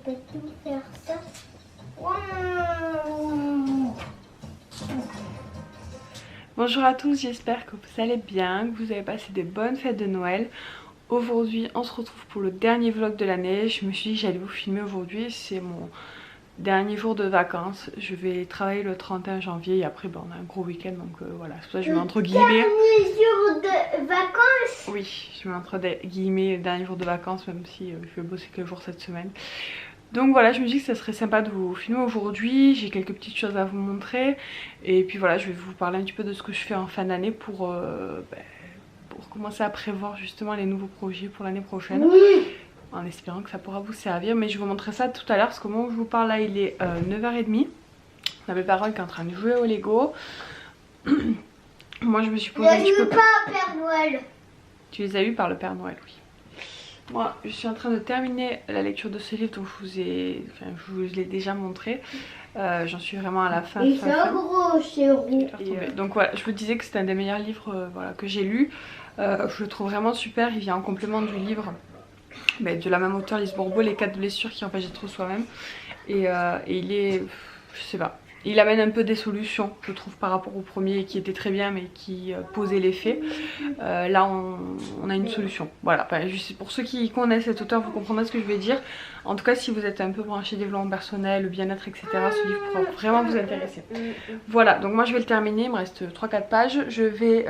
peux tout faire ça. Wow. Bonjour à tous, j'espère que vous allez bien, que vous avez passé des bonnes fêtes de Noël. Aujourd'hui on se retrouve pour le dernier vlog de l'année. Je me suis dit que j'allais vous filmer aujourd'hui, c'est mon dernier jour de vacances. Je vais travailler le 31 janvier et après on a un gros week-end, donc voilà, c'est pour ça que je mets entre guillemets. Dernier jour de vacances. Oui, je mets entre guillemets dernier jour de vacances, même si je vais bosser quelques jours cette semaine. Donc voilà, je me dis que ça serait sympa de vous filmer aujourd'hui, j'ai quelques petites choses à vous montrer. Et puis voilà, je vais vous parler un petit peu de ce que je fais en fin d'année pour commencer à prévoir justement les nouveaux projets pour l'année prochaine. Oui. En espérant que ça pourra vous servir, mais je vais vous montrer ça tout à l'heure parce qu'au moment où je vous parle là il est 9h30. On a mes parents qui est en train de jouer au Lego. Moi je me suis posée un petit peu... pas à Père Noël. Tu les as eus par le Père Noël, oui. Moi, je suis en train de terminer la lecture de ce livre dont je vous l'ai déjà montré. J'en suis vraiment à la fin. Et c'est un gros chéron. Donc voilà, je vous disais que c'était un des meilleurs livres voilà, que j'ai lu. Je le trouve vraiment super. Il vient en complément du livre de la même auteure, Lise Bourbeau, Les 4 blessures qui empêchent d'être soi-même. Et il est, je sais pas, il amène un peu des solutions, je trouve, par rapport au premier qui était très bien mais qui posait les faits. Là on a une solution. Voilà, pour ceux qui connaissent cet auteur, vous comprendrez ce que je vais dire. En tout cas, si vous êtes un peu branché développement personnel, le bien-être, etc., ce livre pourra vraiment vous intéresser. Voilà, donc moi je vais le terminer, il me reste 3-4 pages. Je vais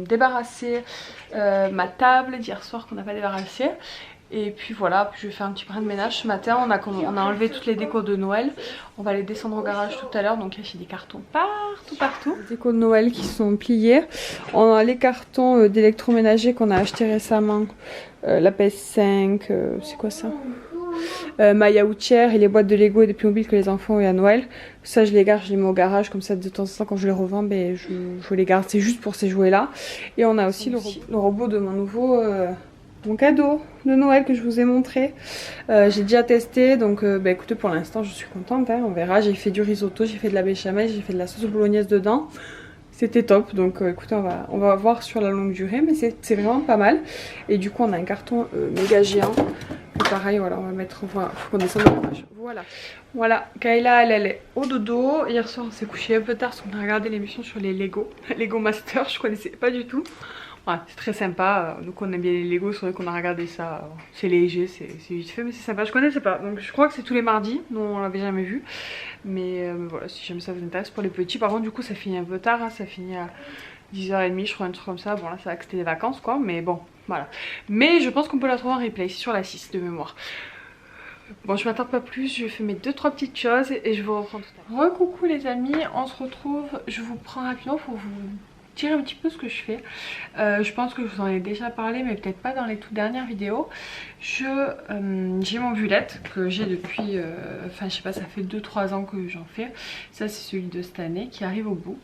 débarrasser ma table d'hier soir qu'on n'a pas débarrassée. Et puis voilà, je vais faire un petit brin de ménage ce matin. On a enlevé toutes les décos de Noël. On va les descendre au garage tout à l'heure. Donc il y a des cartons partout. Les décos de Noël qui sont pliés. On a les cartons d'électroménager qu'on a acheté récemment. La PS5, c'est quoi ça, ma yaourtière et les boîtes de Lego et des Playmobil que les enfants ont eu à Noël. Ça je les garde, je les mets au garage comme ça de temps en temps quand je les revends, je les garde. C'est juste pour ces jouets là. Et on a aussi le robot de mon nouveau... mon cadeau de Noël que je vous ai montré. J'ai déjà testé, donc écoutez, pour l'instant je suis contente, hein, on verra. J'ai fait du risotto, j'ai fait de la béchamel, j'ai fait de la sauce bolognaise dedans. C'était top, donc écoutez, on va voir sur la longue durée, mais c'est vraiment pas mal. Et du coup on a un carton méga géant. Et pareil, voilà, on va mettre, faut qu'on descende le garage. Voilà, Kayla elle est au dodo. Hier soir on s'est couché un peu tard parce qu'on a regardé l'émission sur les Lego. Lego Master, je connaissais pas du tout. Ouais, c'est très sympa, donc on aime bien les Lego, c'est vrai qu'on a regardé ça, c'est léger, c'est vite fait mais c'est sympa, je connaissais pas, donc je crois que c'est tous les mardis, nous on l'avait jamais vu, mais voilà, si jamais ça vous intéresse pour les petits. Par contre du coup ça finit un peu tard, hein, ça finit à 10h30 je crois, un truc comme ça. Bon là c'est vrai que c'était des vacances quoi, mais bon voilà, mais je pense qu'on peut la trouver en replay, c'est sur la 6 de mémoire. Bon, je m'attarde pas plus, je fais mes 2-3 petites choses et je vous reprends tout à l'heure. Recoucou les amis, on se retrouve, je vous prends rapidement pour vous dire un petit peu ce que je fais. Je pense que je vous en ai déjà parlé mais peut-être pas dans les toutes dernières vidéos. J'ai mon bullet que j'ai depuis, enfin je sais pas, ça fait 2-3 ans que j'en fais. Ça c'est celui de cette année qui arrive au bout.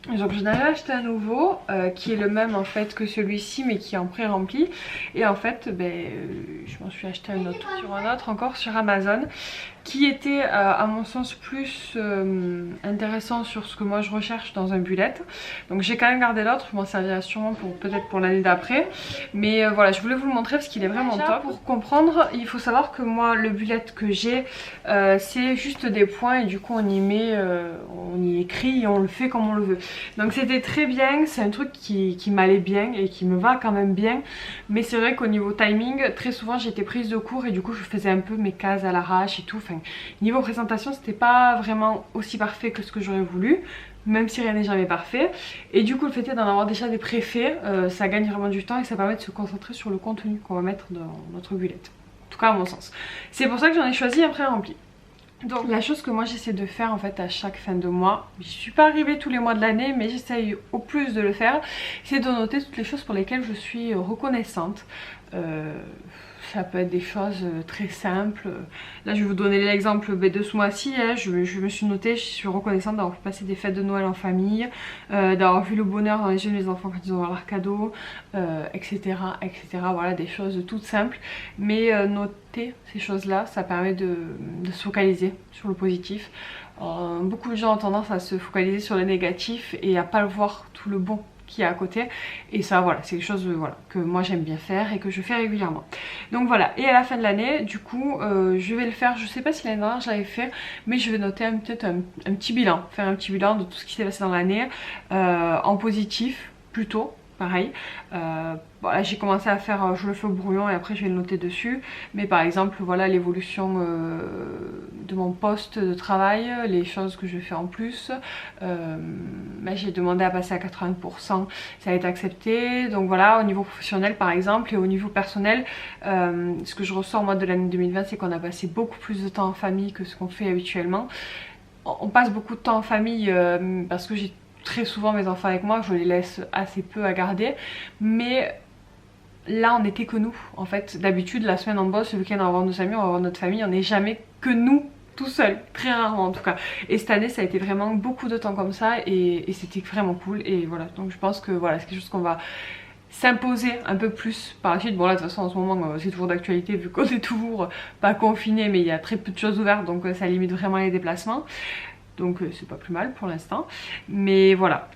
Donc j'en avais acheté un nouveau qui est le même en fait que celui-ci mais qui est en pré-rempli. Et en fait je m'en suis acheté un autre encore sur Amazon qui était à mon sens plus intéressant sur ce que moi je recherche dans un bullet. Donc j'ai quand même gardé l'autre, je m'en servirai sûrement peut-être pour l'année d'après. Mais voilà, je voulais vous le montrer parce qu'il est vraiment top. Pour comprendre, il faut savoir que moi le bullet que j'ai c'est juste des points et du coup on y met, on y écrit et on le fait comme on le veut. Donc c'était très bien, c'est un truc qui m'allait bien et qui me va quand même bien. Mais c'est vrai qu'au niveau timing, très souvent j'étais prise de court et du coup je faisais un peu mes cases à l'arrache et tout. Enfin, niveau présentation c'était pas vraiment aussi parfait que ce que j'aurais voulu, même si rien n'est jamais parfait. Et du coup le fait est d'en avoir déjà des préfaits, ça gagne vraiment du temps et ça permet de se concentrer sur le contenu qu'on va mettre dans notre bullet. En tout cas à mon sens. C'est pour ça que j'en ai choisi un pré-rempli. Donc la chose que moi j'essaie de faire en fait à chaque fin de mois, je suis pas arrivée tous les mois de l'année mais j'essaye au plus de le faire, c'est de noter toutes les choses pour lesquelles je suis reconnaissante. Ça peut être des choses très simples. Là je vais vous donner l'exemple de ce mois-ci, hein. Je me suis notée, je suis reconnaissante d'avoir passé des fêtes de Noël en famille, d'avoir vu le bonheur dans les yeux de mes enfants quand ils ont ouvert leurs cadeaux, etc., etc. Voilà, des choses toutes simples. Mais noter ces choses-là, ça permet de se focaliser sur le positif. Beaucoup de gens ont tendance à se focaliser sur le négatif et à pas le voir tout le bon qui est à côté. Et ça voilà, c'est quelque chose voilà, que moi j'aime bien faire et que je fais régulièrement. Donc voilà, et à la fin de l'année du coup je vais le faire, je sais pas si l'année dernière je l'avais fait, mais je vais noter peut-être un petit bilan, faire un petit bilan de tout ce qui s'est passé dans l'année en positif plutôt. Pareil, voilà, j'ai commencé à faire, je le fais au brouillon et après je vais le noter dessus. Mais par exemple, voilà l'évolution de mon poste de travail, les choses que je fais en plus. J'ai demandé à passer à 80%, ça a été accepté. Donc voilà, au niveau professionnel par exemple et au niveau personnel, ce que je ressors moi de l'année 2020, c'est qu'on a passé beaucoup plus de temps en famille que ce qu'on fait habituellement. On passe beaucoup de temps en famille parce que j'ai très souvent mes enfants avec moi, je les laisse assez peu à garder, mais là on n'était que nous en fait. D'habitude la semaine on bosse, le week-end on va voir nos amis, on va voir notre famille, on n'est jamais que nous tout seul, très rarement en tout cas. Et cette année ça a été vraiment beaucoup de temps comme ça et c'était vraiment cool. Et voilà, donc je pense que voilà, c'est quelque chose qu'on va s'imposer un peu plus par la suite. Bon là de toute façon en ce moment c'est toujours d'actualité vu qu'on est toujours pas confiné, mais il y a très peu de choses ouvertes, donc ça limite vraiment les déplacements. Donc c'est pas plus mal pour l'instant. Mais voilà.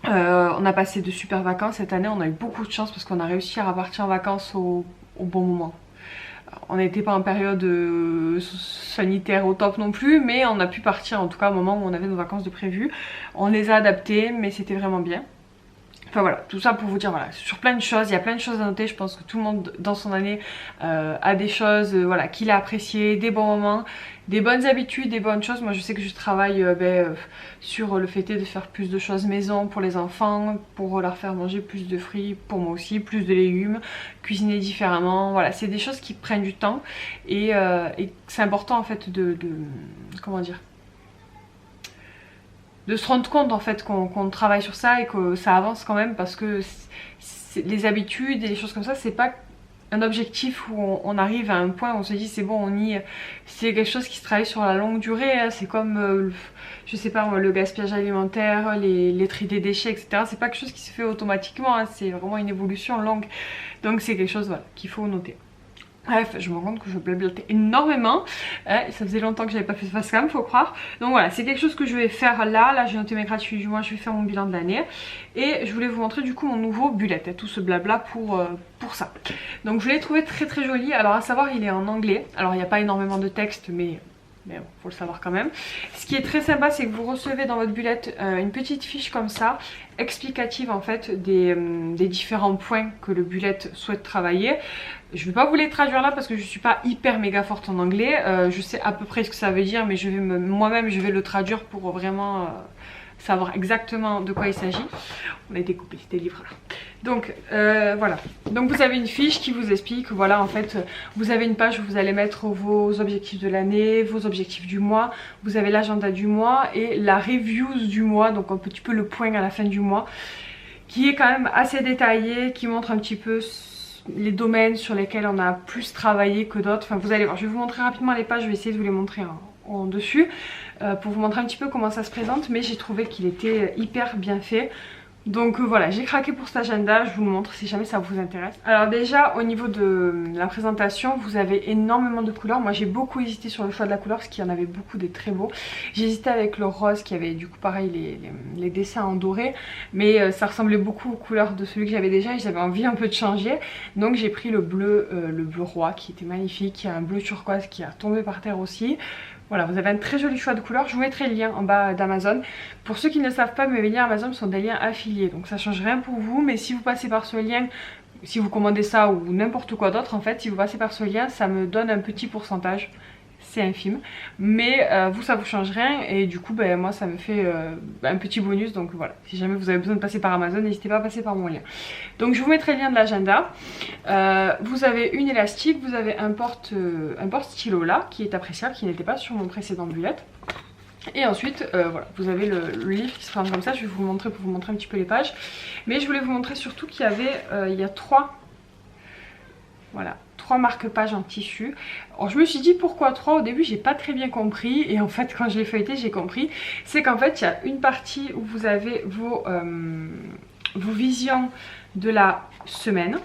On a passé de super vacances cette année, on a eu beaucoup de chance parce qu'on a réussi à repartir en vacances au bon moment. On n'était pas en période sanitaire au top non plus, mais on a pu partir en tout cas au moment où on avait nos vacances de prévues. On les a adaptées, mais c'était vraiment bien. Enfin voilà, tout ça pour vous dire voilà, sur plein de choses, il y a plein de choses à noter. Je pense que tout le monde dans son année a des choses voilà, qu'il a appréciées, des bons moments, des bonnes habitudes, des bonnes choses. Moi je sais que je travaille sur le fait de faire plus de choses maison pour les enfants, pour leur faire manger plus de fruits, pour moi aussi, plus de légumes, cuisiner différemment. Voilà, c'est des choses qui prennent du temps et c'est important en fait de comment dire, de se rendre compte en fait qu'on travaille sur ça et que ça avance quand même, parce que les habitudes et les choses comme ça, c'est pas un objectif où on arrive à un point où on se dit c'est bon, c'est quelque chose qui se travaille sur la longue durée, hein. C'est comme je sais pas moi, le gaspillage alimentaire, les tri des déchets, etc. C'est pas quelque chose qui se fait automatiquement, hein. C'est vraiment une évolution longue, donc c'est quelque chose voilà, qu'il faut noter. Bref, je me rends compte que je blablatais énormément, ça faisait longtemps que j'avais pas fait de face cam, faut croire. Donc voilà, c'est quelque chose que je vais faire là j'ai noté mes gratuits du mois, je vais faire mon bilan de l'année. Et je voulais vous montrer du coup mon nouveau bullet, tout ce blabla pour ça. Donc je l'ai trouvé très très joli, alors à savoir il est en anglais, alors il n'y a pas énormément de texte mais bon, faut le savoir quand même. Ce qui est très sympa, c'est que vous recevez dans votre bullet une petite fiche comme ça, explicative en fait des différents points que le bullet souhaite travailler. Je vais pas vous les traduire là parce que je suis pas hyper méga forte en anglais. Je sais à peu près ce que ça veut dire, mais moi-même je vais le traduire pour vraiment savoir exactement de quoi il s'agit. On a été coupé, c'était livre là. Donc voilà, donc vous avez une fiche qui vous explique, voilà en fait vous avez une page où vous allez mettre vos objectifs de l'année, vos objectifs du mois, vous avez l'agenda du mois et la reviews du mois, donc un petit peu le point à la fin du mois, qui est quand même assez détaillé, qui montre un petit peu les domaines sur lesquels on a plus travaillé que d'autres. Enfin vous allez voir, je vais vous montrer rapidement les pages, je vais essayer de vous les montrer en dessus pour vous montrer un petit peu comment ça se présente, mais j'ai trouvé qu'il était hyper bien fait. Donc voilà, j'ai craqué pour cet agenda, je vous le montre si jamais ça vous intéresse. Alors déjà au niveau de la présentation, vous avez énormément de couleurs. Moi j'ai beaucoup hésité sur le choix de la couleur parce qu'il y en avait beaucoup des très beaux. J'ai hésité avec le rose qui avait du coup pareil les dessins en doré, mais ça ressemblait beaucoup aux couleurs de celui que j'avais déjà et j'avais envie un peu de changer. Donc j'ai pris le bleu roi qui était magnifique, il y a un bleu turquoise qui a tombé par terre aussi. Voilà, vous avez un très joli choix de couleurs. Je vous mettrai le lien en bas d'Amazon. Pour ceux qui ne le savent pas, mes liens Amazon sont des liens affiliés. Donc ça change rien pour vous. Mais si vous passez par ce lien, si vous commandez ça ou n'importe quoi d'autre, en fait, si vous passez par ce lien, ça me donne un petit pourcentage. C'est infime. Mais vous, ça vous change rien. Et du coup, moi, ça me fait un petit bonus. Donc voilà, si jamais vous avez besoin de passer par Amazon, n'hésitez pas à passer par mon lien. Donc je vous mettrai le lien de l'agenda. Vous avez une élastique, vous avez un porte-stylo là, qui est appréciable, qui n'était pas sur mon précédent bullet. Et ensuite, voilà, vous avez le livre qui se présente comme ça. Je vais vous le montrer pour vous montrer un petit peu les pages. Mais je voulais vous montrer surtout qu'il y avait, il y a trois marque-pages en tissu. Alors je me suis dit pourquoi 3, au début j'ai pas très bien compris et en fait quand je l'ai feuilleté j'ai compris. C'est qu'en fait il y a une partie où vous avez vos visions de la semaine.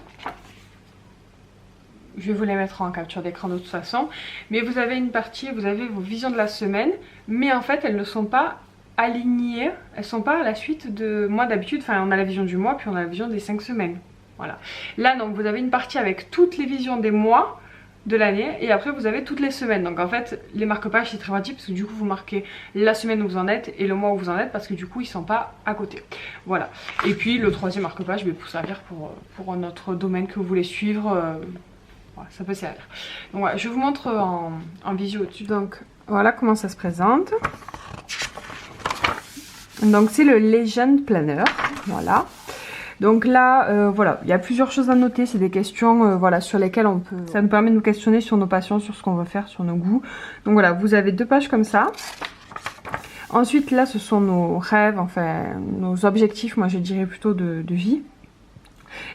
Je vais vous les mettre en capture d'écran de toute façon. Mais vous avez une partie, vous avez vos visions de la semaine, mais en fait elles ne sont pas alignées, elles sont pas à la suite de moi d'habitude, enfin on a la vision du mois puis on a la vision des 5 semaines. Voilà. Là donc vous avez une partie avec toutes les visions des mois de l'année et après vous avez toutes les semaines. Donc en fait les marque-pages c'est très pratique parce que du coup vous marquez la semaine où vous en êtes et le mois où vous en êtes parce que du coup ils sont pas à côté. Voilà. Et puis le troisième marque-page pour servir pour notre domaine que vous voulez suivre. Voilà, ça peut servir. Donc voilà, je vous montre en visio au-dessus. Donc voilà comment ça se présente. Donc c'est le Legend Planner. Voilà. Donc là, voilà, il y a plusieurs choses à noter, c'est des questions voilà, sur lesquelles on peut... Ça nous permet de nous questionner sur nos passions, sur ce qu'on veut faire, sur nos goûts. Donc voilà, vous avez 2 pages comme ça. Ensuite, là, ce sont nos rêves, enfin, nos objectifs, moi je dirais plutôt de vie.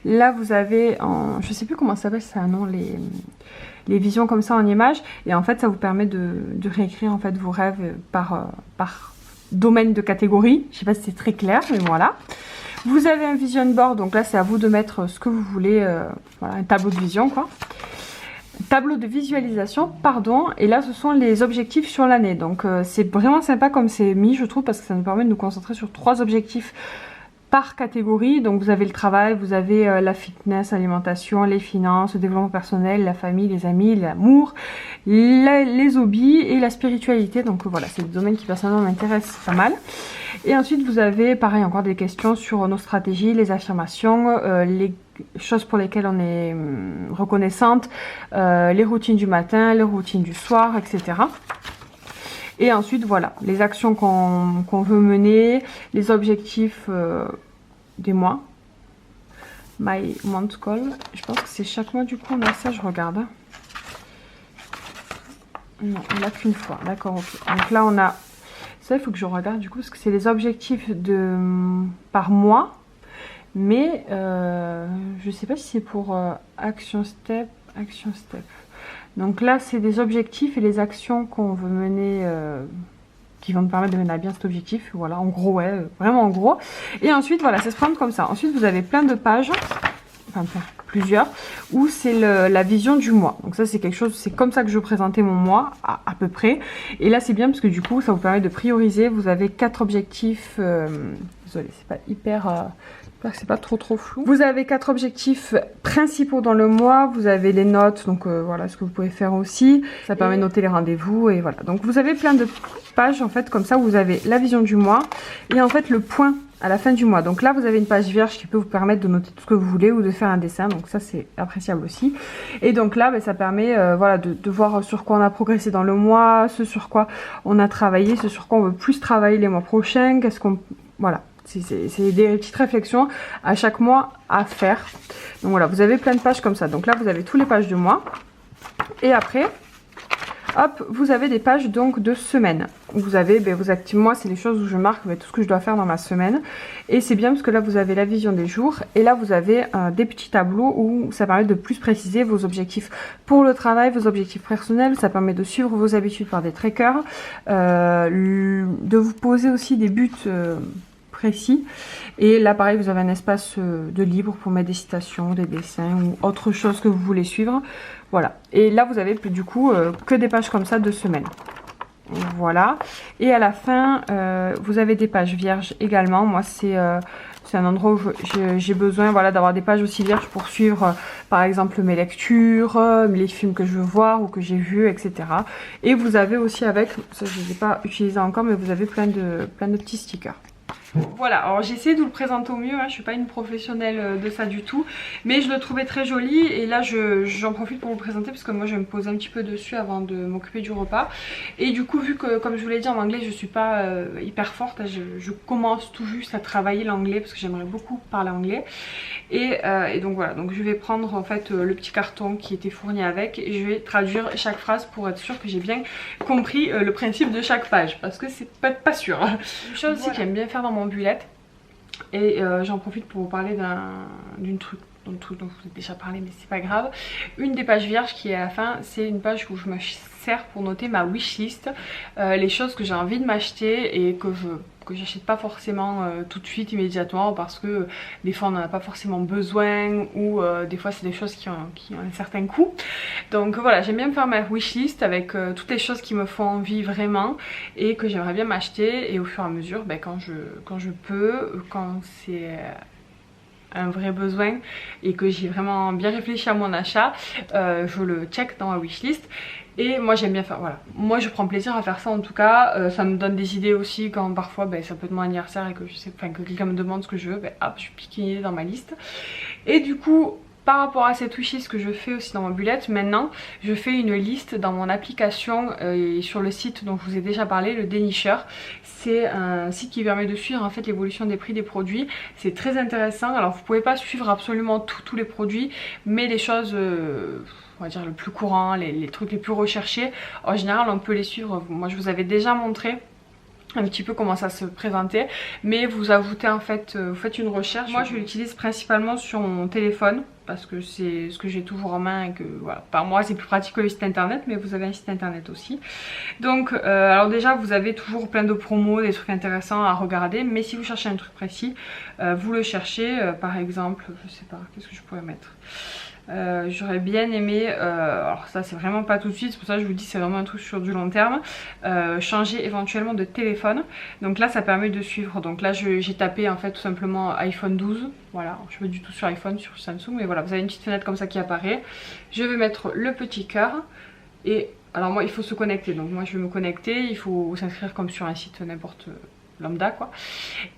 Là, vous avez, je sais plus comment ça s'appelle, c'est un nom, les visions comme ça en images. Et en fait, ça vous permet de réécrire en fait vos rêves par domaine de catégorie. Je sais pas si c'est très clair, mais voilà. Vous avez un vision board, donc là c'est à vous de mettre ce que vous voulez, voilà, un tableau de vision quoi. Tableau de visualisation, pardon, et là ce sont les objectifs sur l'année. Donc c'est vraiment sympa comme c'est mis je trouve parce que ça nous permet de nous concentrer sur 3 objectifs par catégorie. Donc vous avez le travail, vous avez la fitness, l'alimentation, les finances, le développement personnel, la famille, les amis, l'amour, les hobbies et la spiritualité. Donc voilà, c'est des domaines qui personnellement m'intéressent pas mal. Et ensuite vous avez pareil encore des questions sur nos stratégies, les affirmations, les choses pour lesquelles on est reconnaissante, les routines du matin, les routines du soir, etc. Et ensuite voilà, les actions qu'on veut mener, les objectifs des mois. My month call, je pense que c'est chaque mois du coup on a ça, je regarde. Non, on l'a qu'une fois, d'accord, ok. Donc là on a... Ça, il faut que je regarde du coup, parce que c'est les objectifs par mois. Mais je sais pas si c'est pour action step. Donc là, c'est des objectifs et les actions qu'on veut mener, qui vont nous permettre de mener à bien cet objectif. Voilà, en gros, ouais, vraiment en gros. Et ensuite, voilà, ça se prend comme ça. Ensuite, vous avez plein de pages, enfin plusieurs, où c'est la vision du mois. Donc ça c'est quelque chose, c'est comme ça que je présentais mon mois à peu près. Et là c'est bien parce que du coup ça vous permet de prioriser. Vous avez 4 objectifs, désolée c'est pas hyper, c'est pas trop flou. Vous avez 4 objectifs principaux dans le mois. Vous avez les notes, donc voilà ce que vous pouvez faire aussi. Ça permet de noter les rendez-vous et voilà. Donc vous avez plein de pages en fait comme ça où vous avez la vision du mois et en fait le point à la fin du mois. Donc là vous avez une page vierge qui peut vous permettre de noter tout ce que vous voulez ou de faire un dessin, donc ça c'est appréciable aussi. Et donc là ça permet voilà, de voir sur quoi on a progressé dans le mois, ce sur quoi on a travaillé, ce sur quoi on veut plus travailler les mois prochains, qu'est-ce qu'on... Voilà, c'est des petites réflexions à chaque mois à faire. Donc voilà, vous avez plein de pages comme ça. Donc là vous avez toutes les pages de mois et après hop, vous avez des pages donc de semaine. Vous avez vos actifs. Moi, c'est les choses où je marque tout ce que je dois faire dans ma semaine. Et c'est bien parce que là, vous avez la vision des jours. Et là, vous avez des petits tableaux où ça permet de plus préciser vos objectifs pour le travail, vos objectifs personnels. Ça permet de suivre vos habitudes par des trackers. De vous poser aussi des buts précis. Et là, pareil, vous avez un espace de libre pour mettre des citations, des dessins ou autre chose que vous voulez suivre. Voilà. Et là, vous avez du coup que des pages comme ça de semaine. Voilà. Et à la fin, vous avez des pages vierges également. Moi, c'est un endroit où j'ai besoin voilà, d'avoir des pages aussi vierges pour suivre, par exemple, mes lectures, les films que je veux voir ou que j'ai vus, etc. Et vous avez aussi avec, ça je ne les ai pas utilisé encore, mais vous avez plein de petits stickers. Voilà, alors j'ai essayé de vous le présenter au mieux, hein, je suis pas une professionnelle de ça du tout, mais je le trouvais très joli et là j'en profite pour vous le présenter parce que moi je vais me poser un petit peu dessus avant de m'occuper du repas. Et du coup vu que comme je vous l'ai dit en anglais je suis pas hyper forte, je commence tout juste à travailler l'anglais parce que j'aimerais beaucoup parler anglais. Et donc voilà, donc je vais prendre en fait le petit carton qui était fourni avec et je vais traduire chaque phrase pour être sûre que j'ai bien compris le principe de chaque page parce que c'est pas sûr. Une chose aussi que j'aime bien faire dans mon bullet et j'en profite pour vous parler d'un truc dont vous avez déjà parlé mais c'est pas grave. Une des pages vierges qui est à la fin, c'est une page où je me sers pour noter ma wishlist, les choses que j'ai envie de m'acheter et que que j'achète pas forcément tout de suite immédiatement parce que des fois on n'en a pas forcément besoin ou des fois c'est des choses qui ont un certain coût. Donc voilà, j'aime bien me faire ma wishlist avec toutes les choses qui me font envie vraiment et que j'aimerais bien m'acheter, et au fur et à mesure quand je peux, quand c'est un vrai besoin et que j'ai vraiment bien réfléchi à mon achat, je le check dans ma wishlist. Et moi j'aime bien faire, voilà, moi je prends plaisir à faire ça en tout cas. Ça me donne des idées aussi quand parfois ça peut être mon anniversaire et que je sais, enfin que quelqu'un me demande ce que je veux, hop je pique une idée dans ma liste. Et du coup par rapport à cette wishlist que je fais aussi dans ma bullet, maintenant je fais une liste dans mon application et sur le site dont je vous ai déjà parlé, le dénicheur. C'est un site qui permet de suivre en fait l'évolution des prix des produits. C'est très intéressant. Alors vous pouvez pas suivre absolument tous les produits, mais les choses on va dire le plus courant, les trucs les plus recherchés, en général on peut les suivre. Moi je vous avais déjà montré un petit peu comment ça se présentait, mais vous ajoutez en fait, vous faites une recherche. Moi je l'utilise principalement sur mon téléphone parce que c'est ce que j'ai toujours en main et que voilà, par moi c'est plus pratique que le site internet, mais vous avez un site internet aussi. Donc alors déjà vous avez toujours plein de promos, des trucs intéressants à regarder, mais si vous cherchez un truc précis, vous le cherchez. Par exemple, je sais pas, qu'est-ce que je pourrais mettre? J'aurais bien aimé, alors ça c'est vraiment pas tout de suite, c'est pour ça que je vous dis c'est vraiment un truc sur du long terme, changer éventuellement de téléphone. Donc là ça permet de suivre, donc là j'ai tapé en fait tout simplement iPhone 12, voilà, je suis pas du tout sur iPhone, sur Samsung, mais voilà, vous avez une petite fenêtre comme ça qui apparaît. Je vais mettre le petit cœur et alors moi il faut se connecter, donc moi je vais me connecter, il faut s'inscrire comme sur un site n'importe lambda quoi,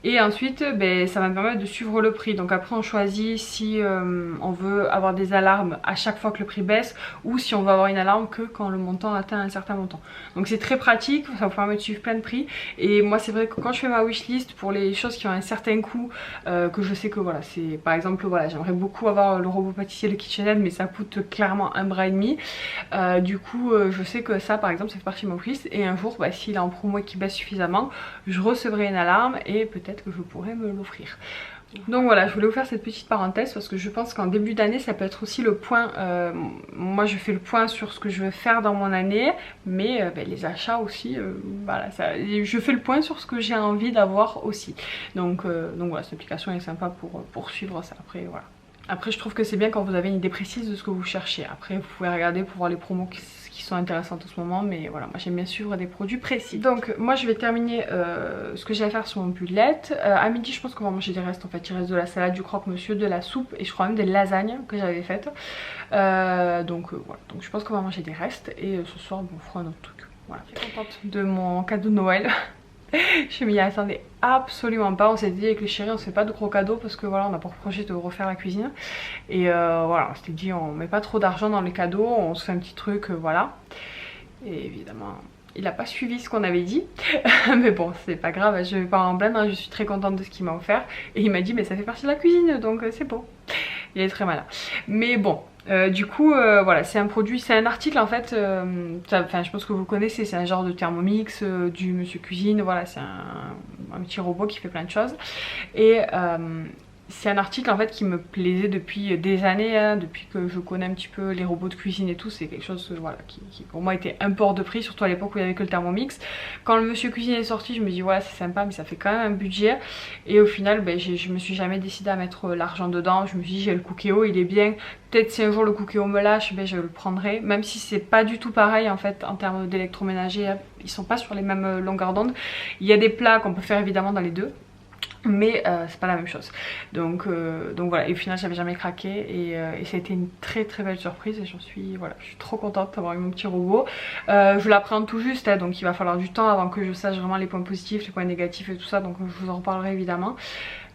et ensuite ça va me permettre de suivre le prix. Donc après on choisit si on veut avoir des alarmes à chaque fois que le prix baisse ou si on veut avoir une alarme que quand le montant atteint un certain montant. Donc c'est très pratique, ça vous permet de suivre plein de prix. Et moi c'est vrai que quand je fais ma wishlist pour les choses qui ont un certain coût, que je sais que voilà, c'est par exemple voilà, j'aimerais beaucoup avoir le robot pâtissier, le KitchenAid, mais ça coûte clairement un bras et demi. Du coup je sais que ça par exemple ça fait partie de ma wishlist, et un jour s'il est en promo et qu'il baisse suffisamment, je recevrai une alarme et peut-être que je pourrais me l'offrir. Donc voilà, je voulais vous faire cette petite parenthèse parce que je pense qu'en début d'année ça peut être aussi le point, moi je fais le point sur ce que je veux faire dans mon année, mais les achats aussi, voilà, je fais le point sur ce que j'ai envie d'avoir aussi. Donc voilà, cette application est sympa pour suivre ça. Après voilà. Après je trouve que c'est bien quand vous avez une idée précise de ce que vous cherchez. Après vous pouvez regarder pour voir les promos qui sont intéressantes en ce moment, mais voilà, moi j'aime bien suivre des produits précis. Donc moi je vais terminer ce que j'ai à faire sur mon bullet. À midi je pense qu'on va manger des restes en fait. Il reste de la salade, du croque-monsieur, de la soupe et je crois même des lasagnes que j'avais faites. Donc voilà, donc je pense qu'on va manger des restes et ce soir on fera un autre truc. Voilà, je suis contente de mon cadeau de Noël. Je m'y attendais absolument pas. On s'est dit avec les chéris on se fait pas de gros cadeaux parce que voilà, on n'a pas projet de refaire la cuisine. Et voilà, on s'était dit on met pas trop d'argent dans les cadeaux, on se fait un petit truc, voilà. Et évidemment il a pas suivi ce qu'on avait dit. Mais bon c'est pas grave, je vais pas en plaindre, je suis très contente de ce qu'il m'a offert. Et il m'a dit mais ça fait partie de la cuisine donc c'est beau. Il est très malin. Mais bon, du coup voilà, c'est un produit, c'est un article en fait, enfin je pense que vous le connaissez, c'est un genre de Thermomix, du Monsieur Cuisine, voilà, c'est un petit robot qui fait plein de choses. Et c'est un article en fait qui me plaisait depuis des années, hein, depuis que je connais un petit peu les robots de cuisine et tout. C'est quelque chose voilà, qui pour moi était un peu hors de prix, surtout à l'époque où il n'y avait que le Thermomix. Quand le Monsieur Cuisine est sorti, je me dis ouais c'est sympa mais ça fait quand même un budget. Et au final je me suis jamais décidé à mettre l'argent dedans. Je me suis dit j'ai le Cookéo, il est bien. Peut-être si un jour le Cookéo me lâche, je le prendrai. Même si c'est pas du tout pareil en fait en termes d'électroménager, ils sont pas sur les mêmes longueurs d'onde. Il y a des plats qu'on peut faire évidemment dans les deux, mais c'est pas la même chose. Donc voilà, et au final j'avais jamais craqué et ça a été une très très belle surprise et je suis trop contente d'avoir eu mon petit robot. Je l'apprends tout juste hein, donc il va falloir du temps avant que je sache vraiment les points positifs, les points négatifs et tout ça, donc je vous en reparlerai évidemment.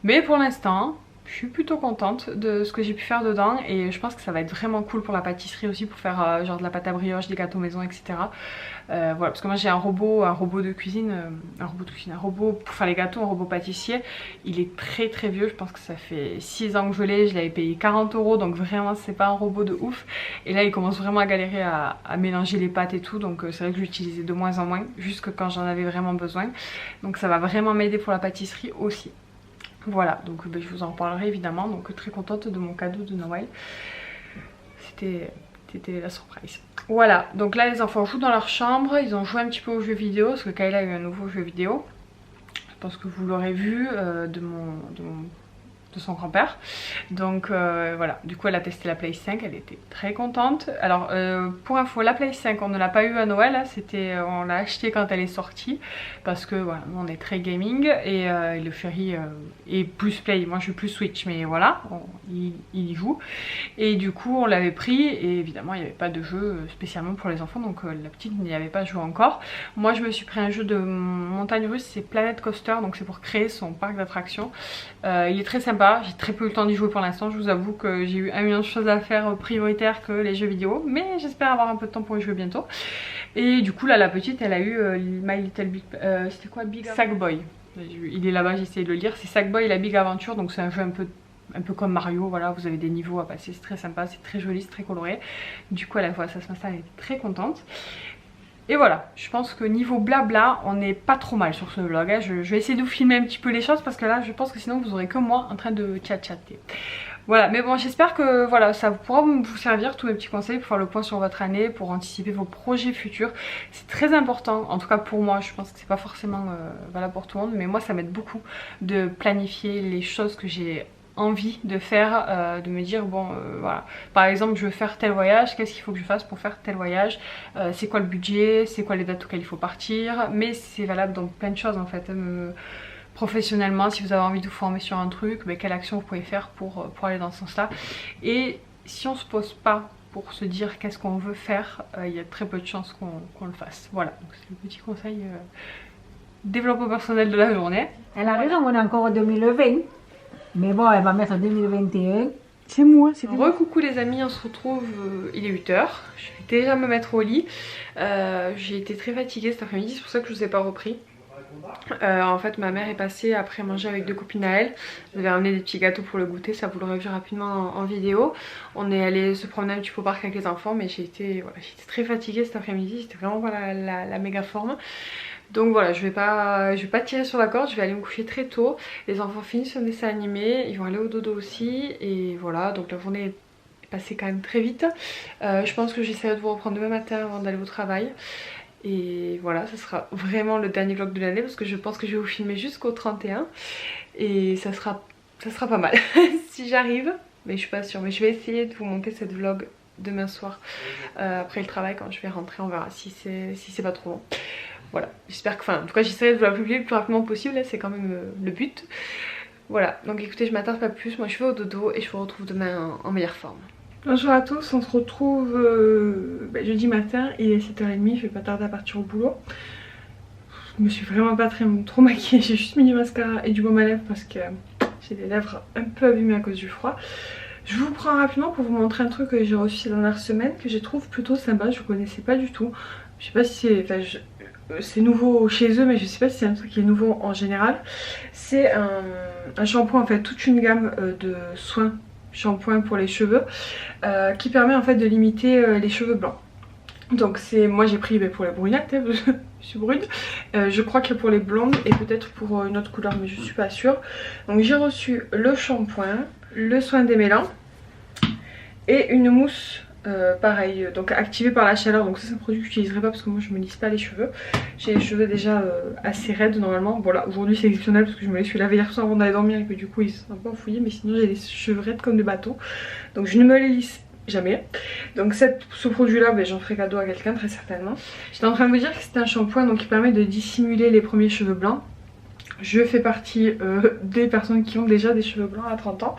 Mais pour l'instant je suis plutôt contente de ce que j'ai pu faire dedans et je pense que ça va être vraiment cool pour la pâtisserie aussi, pour faire genre de la pâte à brioche, des gâteaux maison, etc. Voilà, parce que moi j'ai un robot de cuisine, un robot pour faire les gâteaux, un robot pâtissier. Il est très très vieux, je pense que ça fait 6 ans que je l'avais payé 40 €, donc vraiment c'est pas un robot de ouf. Et là il commence vraiment à galérer à mélanger les pâtes et tout, donc c'est vrai que je l'utilisais de moins en moins, jusque quand j'en avais vraiment besoin. Donc ça va vraiment m'aider pour la pâtisserie aussi. Voilà, donc je vous en reparlerai évidemment, donc très contente de mon cadeau de Noël. C'était la surprise. Voilà, donc là les enfants jouent dans leur chambre, ils ont joué un petit peu aux jeux vidéo, parce que Kayla a eu un nouveau jeu vidéo. Je pense que vous l'aurez vu, de son grand-père. Donc voilà, du coup elle a testé la Play 5, elle était très contente. Alors pour info, la Play 5 on ne l'a pas eu à Noël, on l'a acheté quand elle est sortie parce que voilà, on est très gaming et le Ferry est plus Play, moi je suis plus Switch, mais voilà, il y joue. Et du coup on l'avait pris et évidemment il n'y avait pas de jeu spécialement pour les enfants, donc la petite n'y avait pas joué encore. Moi je me suis pris un jeu de montagne russe, c'est Planet Coaster, donc c'est pour créer son parc d'attractions. Il est très sympa. J'ai très peu eu le temps d'y jouer pour l'instant, je vous avoue que j'ai eu 1 million de choses à faire prioritaires que les jeux vidéo, mais j'espère avoir un peu de temps pour y jouer bientôt. Et du coup là la petite elle a eu My Little Big... c'était quoi, Big Sackboy. Il est là-bas, j'ai essayé de le lire, c'est Sackboy la Big Adventure, donc c'est un jeu un peu comme Mario, voilà, vous avez des niveaux à passer, c'est très sympa, c'est très joli, c'est très coloré. Du coup à la fois ça se passe, elle est très contente. Et voilà, je pense que niveau blabla, on n'est pas trop mal sur ce vlog. Hein. Je vais essayer de vous filmer un petit peu les choses parce que là, je pense que sinon vous aurez que moi en train de chatter. Voilà, mais bon, j'espère que voilà, ça pourra vous servir, tous mes petits conseils pour faire le point sur votre année, pour anticiper vos projets futurs. C'est très important, en tout cas pour moi, je pense que c'est pas forcément valable pour tout le monde, mais moi ça m'aide beaucoup de planifier les choses que j'ai envie de faire, de me dire bon voilà, par exemple je veux faire tel voyage, qu'est-ce qu'il faut que je fasse pour faire tel voyage, c'est quoi le budget, c'est quoi les dates auxquelles il faut partir, mais c'est valable dans plein de choses en fait. Professionnellement, si vous avez envie de vous former sur un truc, quelle action vous pouvez faire pour aller dans ce sens là. Et si on se pose pas pour se dire qu'est-ce qu'on veut faire, il y a très peu de chances qu'on le fasse. Voilà, donc c'est le petit conseil développement personnel de la journée. Elle a raison, on est encore en 2020. Mais bon, elle va mettre 2021. C'est moi, c'est moi. Recoucou les amis, on se retrouve, il est 8 h. Je vais déjà me mettre au lit. J'ai été très fatiguée cet après-midi, c'est pour ça que je vous ai pas repris. En fait ma mère est passée après manger avec 2 copines à elle. Elle avait ramené des petits gâteaux pour le goûter, ça vous l'aurez vu rapidement en vidéo. On est allé se promener un petit peu au parc avec les enfants, mais j'ai été très fatiguée cet après-midi, c'était vraiment pas la méga forme. Donc voilà, je vais pas tirer sur la corde, je vais aller me coucher très tôt. Les enfants finissent le dessin animé, ils vont aller au dodo aussi. Et voilà, donc la journée est passée quand même très vite. Je pense que j'essaierai de vous reprendre demain matin avant d'aller au travail. Et voilà, ce sera vraiment le dernier vlog de l'année parce que je pense que je vais vous filmer jusqu'au 31. Et ça sera pas mal si j'arrive, mais je suis pas sûre. Mais je vais essayer de vous monter cette vlog demain soir après le travail quand je vais rentrer, on verra si c'est pas trop long. Voilà, j'espère que, enfin en tout cas j'essaierai de vous la publier le plus rapidement possible, c'est quand même le but. Voilà, donc écoutez, je m'attarde pas plus, moi je vais au dodo et je vous retrouve demain en meilleure forme. Bonjour à tous, on se retrouve jeudi matin, il est 7h30, je vais pas tarder à partir au boulot. Je me suis vraiment pas trop maquillée, j'ai juste mis du mascara et du baume à lèvres parce que j'ai les lèvres un peu abîmées à cause du froid. Je vous prends rapidement pour vous montrer un truc que j'ai reçu ces dernières semaines que je trouve plutôt sympa, je connaissais pas du tout. Je sais pas si c'est... c'est nouveau chez eux, mais je sais pas si c'est un truc qui est nouveau en général. C'est un shampoing, en fait, toute une gamme de soins shampoing pour les cheveux qui permet en fait de limiter les cheveux blancs. Donc c'est, moi j'ai pris pour les brunettes, hein, je suis brune. Je crois que pour les blondes et peut-être pour une autre couleur, mais je suis pas sûre. Donc j'ai reçu le shampoing, le soin démêlant et une mousse. Pareil, donc activé par la chaleur, donc ça c'est un produit que j'utiliserai pas parce que moi je me lisse pas les cheveux. J'ai les cheveux déjà assez raides normalement. Bon là aujourd'hui c'est exceptionnel parce que je me les suis lavé hier soir avant d'aller dormir et que du coup ils sont un peu enfouis, mais sinon j'ai les cheveux raides comme des bateaux. Donc je ne me les lisse jamais. Donc ce produit là j'en ferai cadeau à quelqu'un très certainement. J'étais en train de vous dire que c'est un shampoing donc qui permet de dissimuler les premiers cheveux blancs. Je fais partie des personnes qui ont déjà des cheveux blancs à 30 ans.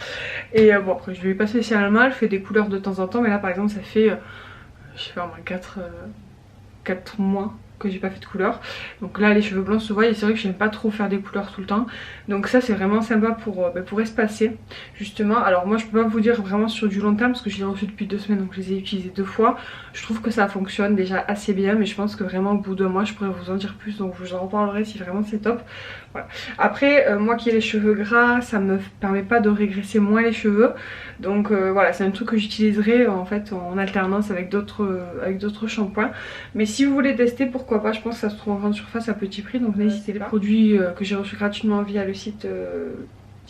Et bon après je lui ai pas spécialement, elle fait des couleurs de temps en temps. Mais là par exemple ça fait, je sais pas au moins 4 mois que j'ai pas fait de couleur. Donc là les cheveux blancs se voient et c'est vrai que j'aime pas trop faire des couleurs tout le temps. Donc ça c'est vraiment sympa pour espacer justement. Alors moi je peux pas vous dire vraiment sur du long terme parce que je l'ai reçu depuis 2 semaines donc je les ai utilisés 2 fois. Je trouve que ça fonctionne déjà assez bien, mais je pense que vraiment au bout de mois je pourrais vous en dire plus, donc je vous en reparlerai si vraiment c'est top. Voilà. Après moi qui ai les cheveux gras, ça me permet pas de régresser moins les cheveux. Donc voilà, c'est un truc que j'utiliserai en fait en alternance avec d'autres shampoings. Mais si vous voulez tester, pourquoi pas, je pense que ça se trouve en grande surface à petit prix, donc n'hésitez pas. Les produits que j'ai reçus gratuitement via le site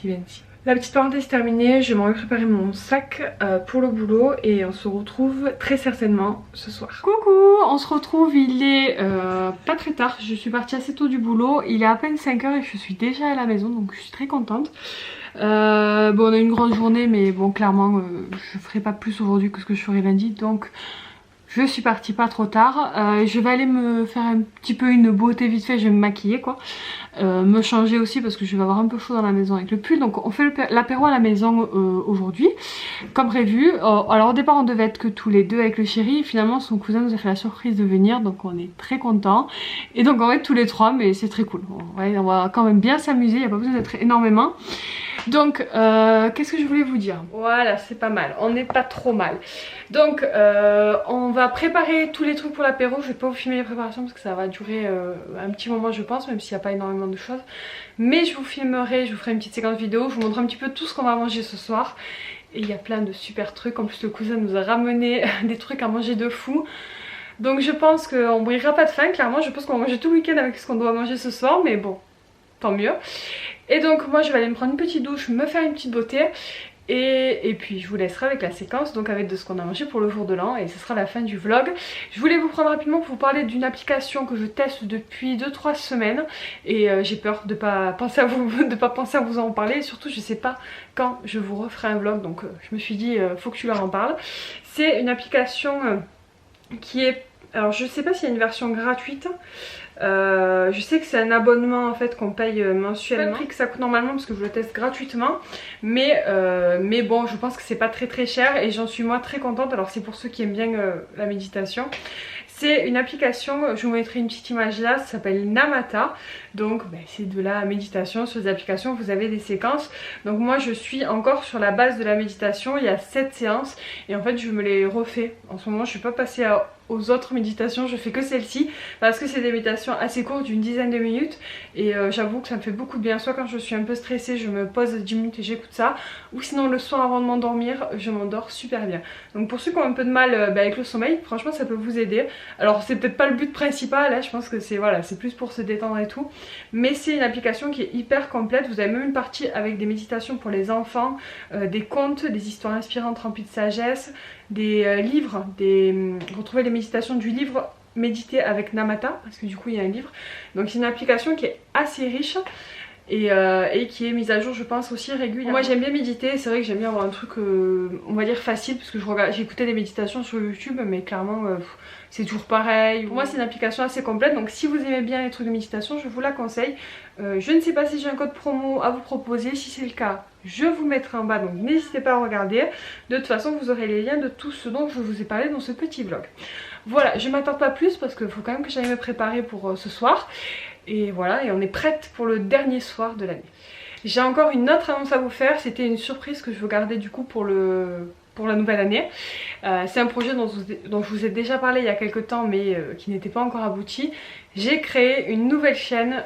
Givenchy. La petite parenthèse terminée, je m'en vais préparer mon sac pour le boulot et on se retrouve très certainement ce soir. Coucou, on se retrouve, il est pas très tard, je suis partie assez tôt du boulot, il est à peine 5 h et je suis déjà à la maison donc je suis très contente. Bon, on a une grande journée mais bon clairement je ferai pas plus aujourd'hui que ce que je ferai lundi donc je suis partie pas trop tard. Je vais aller me faire un petit peu une beauté vite fait, je vais me maquiller quoi. Me changer aussi parce que je vais avoir un peu chaud dans la maison avec le pull. Donc on fait l'apéro à la maison aujourd'hui comme prévu. Alors au départ on devait être que tous les deux avec le chéri. Finalement son cousin nous a fait la surprise de venir donc on est très contents. Et donc on va être tous les trois mais c'est très cool. On va quand même bien s'amuser, il n'y a pas besoin d'être énormément. Donc qu'est-ce que je voulais vous dire? Voilà, c'est pas mal, on n'est pas trop mal. Donc on va préparer tous les trucs pour l'apéro. Je vais pas vous filmer les préparations parce que ça va durer un petit moment je pense, même s'il n'y a pas énormément de choses. Mais je vous filmerai, je vous ferai une petite séquence vidéo, je vous montre un petit peu tout ce qu'on va manger ce soir. Et il y a plein de super trucs, en plus le cousin nous a ramené des trucs à manger de fou. Donc je pense qu'on brillera pas de faim, clairement je pense qu'on va manger tout le week-end avec ce qu'on doit manger ce soir, mais bon, tant mieux. Et donc moi je vais aller me prendre une petite douche, me faire une petite beauté et puis je vous laisserai avec la séquence donc avec de ce qu'on a mangé pour le jour de l'an et ce sera la fin du vlog. Je voulais vous prendre rapidement pour vous parler d'une application que je teste depuis 2-3 semaines et j'ai peur de pas penser à vous en parler et surtout je sais pas quand je vous referai un vlog donc je me suis dit faut que tu leur en parles. C'est une application qui est, alors je sais pas s'il y a une version gratuite. Je sais que c'est un abonnement en fait qu'on paye mensuellement. C'est pas le prix que ça coûte normalement parce que je le teste gratuitement. Mais bon, je pense que c'est pas très cher et j'en suis moi très contente. Alors c'est pour ceux qui aiment bien la méditation. C'est une application, je vous mettrai une petite image là, ça s'appelle Namata. Donc c'est de la méditation. Sur les applications vous avez des séquences. Donc moi je suis encore sur la base de la méditation, il y a 7 séances. Et en fait je me les refais. En ce moment je suis pas passée aux autres méditations, je fais que celle-ci parce que c'est des méditations assez courtes d'une dizaine de minutes et j'avoue que ça me fait beaucoup de bien. Soit quand je suis un peu stressée je me pose 10 minutes et j'écoute ça, ou sinon le soir avant de m'endormir je m'endors super bien. Donc pour ceux qui ont un peu de mal avec le sommeil, franchement ça peut vous aider. Alors c'est peut-être pas le but principal là, je pense que c'est voilà, c'est plus pour se détendre et tout, mais c'est une application qui est hyper complète. Vous avez même une partie avec des méditations pour les enfants, des contes, des histoires inspirantes remplies de sagesse, des livres, retrouver les méditations du livre Méditer avec Namata, parce que du coup il y a un livre. Donc c'est une application qui est assez riche et qui est mise à jour je pense aussi régulièrement. Moi j'aime bien méditer, c'est vrai que j'aime bien avoir un truc on va dire facile, parce que j'ai écouté des méditations sur YouTube mais clairement c'est toujours pareil. Pour moi c'est une application assez complète, donc si vous aimez bien les trucs de méditation je vous la conseille. Je ne sais pas si j'ai un code promo à vous proposer, si c'est le cas je vous mettrai en bas, donc n'hésitez pas à regarder. De toute façon vous aurez les liens de tout ce dont je vous ai parlé dans ce petit vlog. Voilà, je m'attarde pas plus parce qu'il faut quand même que j'aille me préparer pour ce soir. Et voilà, et on est prête pour le dernier soir de l'année. J'ai encore une autre annonce à vous faire, c'était une surprise que je veux garder du coup pour la nouvelle année. C'est un projet dont je vous ai déjà parlé il y a quelques temps mais qui n'était pas encore abouti. J'ai créé une nouvelle chaîne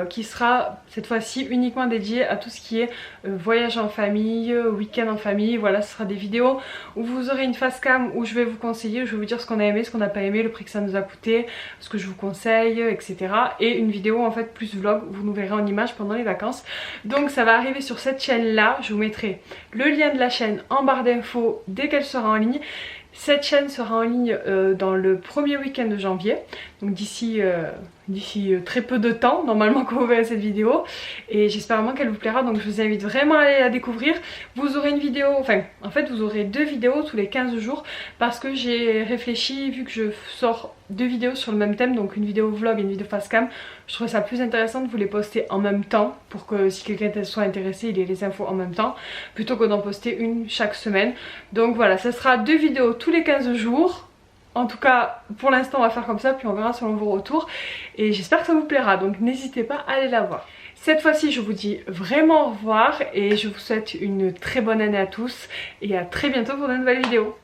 qui sera cette fois-ci uniquement dédiée à tout ce qui est voyage en famille, week-end en famille. Voilà, ce sera des vidéos où vous aurez une face cam où je vais vous conseiller, je vais vous dire ce qu'on a aimé, ce qu'on n'a pas aimé, le prix que ça nous a coûté, ce que je vous conseille, etc. Et une vidéo en fait plus vlog où vous nous verrez en images pendant les vacances. Donc ça va arriver sur cette chaîne là, je vous mettrai le lien de la chaîne en barre d'infos dès qu'elle sera en ligne. Cette chaîne sera en ligne dans le premier week-end de janvier, donc d'ici très peu de temps normalement quand vous verrez cette vidéo, et j'espère vraiment qu'elle vous plaira. Donc je vous invite vraiment à aller la découvrir. Vous aurez une vidéo, enfin en fait vous aurez 2 vidéos tous les 15 jours parce que j'ai réfléchi, vu que je sors 2 vidéos sur le même thème, donc une vidéo vlog et une vidéo face cam, je trouvais ça plus intéressant de vous les poster en même temps pour que si quelqu'un soit intéressé il ait les infos en même temps plutôt que d'en poster une chaque semaine. Donc voilà, ça sera 2 vidéos tous les 15 jours. En tout cas pour l'instant on va faire comme ça, puis on verra selon vos retours et j'espère que ça vous plaira, donc n'hésitez pas à aller la voir. Cette fois-ci je vous dis vraiment au revoir et je vous souhaite une très bonne année à tous et à très bientôt pour de nouvelles vidéos.